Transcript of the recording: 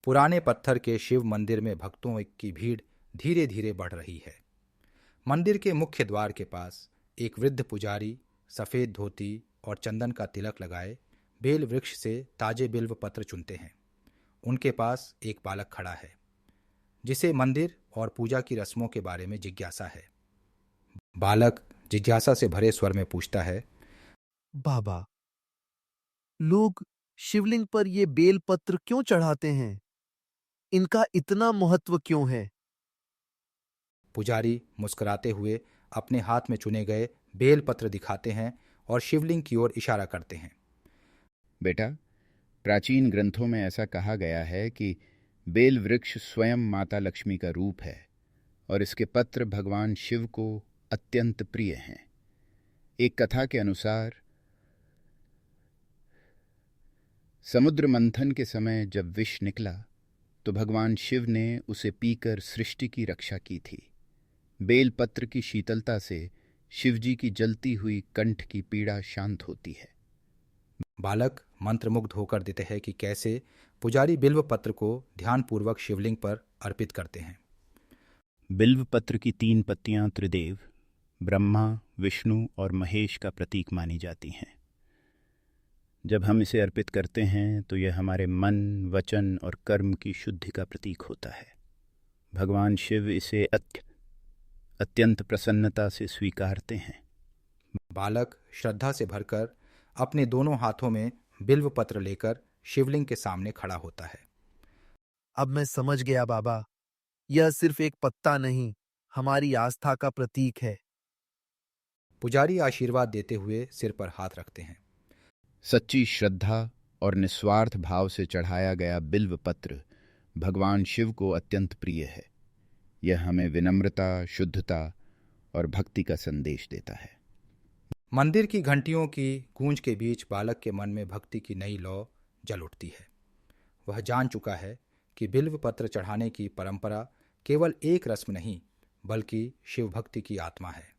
पुराने पत्थर के शिव मंदिर में भक्तों की भीड़ धीरे धीरे बढ़ रही है। मंदिर के मुख्य द्वार के पास एक वृद्ध पुजारी सफ़ेद धोती और चंदन का तिलक लगाए बेल वृक्ष से ताजे बिल्व पत्र चुनते हैं। उनके पास एक बालक खड़ा है जिसे मंदिर और पूजा की रस्मों के बारे में जिज्ञासा है। बालक जिज्ञासा से भरे स्वर में पूछता है, बाबा, लोग शिवलिंग पर ये बेल पत्र क्यों चढ़ाते हैं? इनका इतना महत्व क्यों है? पुजारी मुस्कुराते हुए अपने हाथ में चुने गए बेल पत्र दिखाते हैं और शिवलिंग की ओर इशारा करते हैं। बेटा, प्राचीन ग्रंथों में ऐसा कहा गया है कि बेल वृक्ष स्वयं माता लक्ष्मी का रूप है और इसके पत्र भगवान शिव को अत्यंत प्रिय हैं। एक कथा के अनुसार समुद्र मंथन के समय जब विष निकला तो भगवान शिव ने उसे पीकर सृष्टि की रक्षा की थी। बेल पत्र की शीतलता से शिवजी की जलती हुई कंठ की पीड़ा शांत होती है। बालक मंत्रमुग्ध होकर देते हैं कि कैसे पुजारी बिल्व पत्र को ध्यानपूर्वक शिवलिंग पर अर्पित करते हैं। बिल्व पत्र की 3 पत्तियां त्रिदेव ब्रह्मा, विष्णु और महेश का प्रतीक मानी जाती हैं। जब हम इसे अर्पित करते हैं तो यह हमारे मन, वचन और कर्म की शुद्धि का प्रतीक होता है। भगवान शिव इसे अत्यंत प्रसन्नता से स्वीकारते हैं। बालक श्रद्धा से भरकर अपने दोनों हाथों में बिल्व पत्र लेकर शिवलिंग के सामने खड़ा होता है। अब मैं समझ गया बाबा, यह सिर्फ एक पत्ता नहीं, हमारी आस्था का प्रतीक है। पुजारी आशीर्वाद देते हुए सिर पर हाथ रखते हैं। सच्ची श्रद्धा और निस्वार्थ भाव से चढ़ाया गया बिल्व पत्र भगवान शिव को अत्यंत प्रिय है। यह हमें विनम्रता, शुद्धता और भक्ति का संदेश देता है। मंदिर की घंटियों की गूंज के बीच बालक के मन में भक्ति की नई लौ जल उठती है। वह जान चुका है कि बिल्व पत्र चढ़ाने की परंपरा केवल एक रस्म नहीं बल्कि शिव भक्ति की आत्मा है।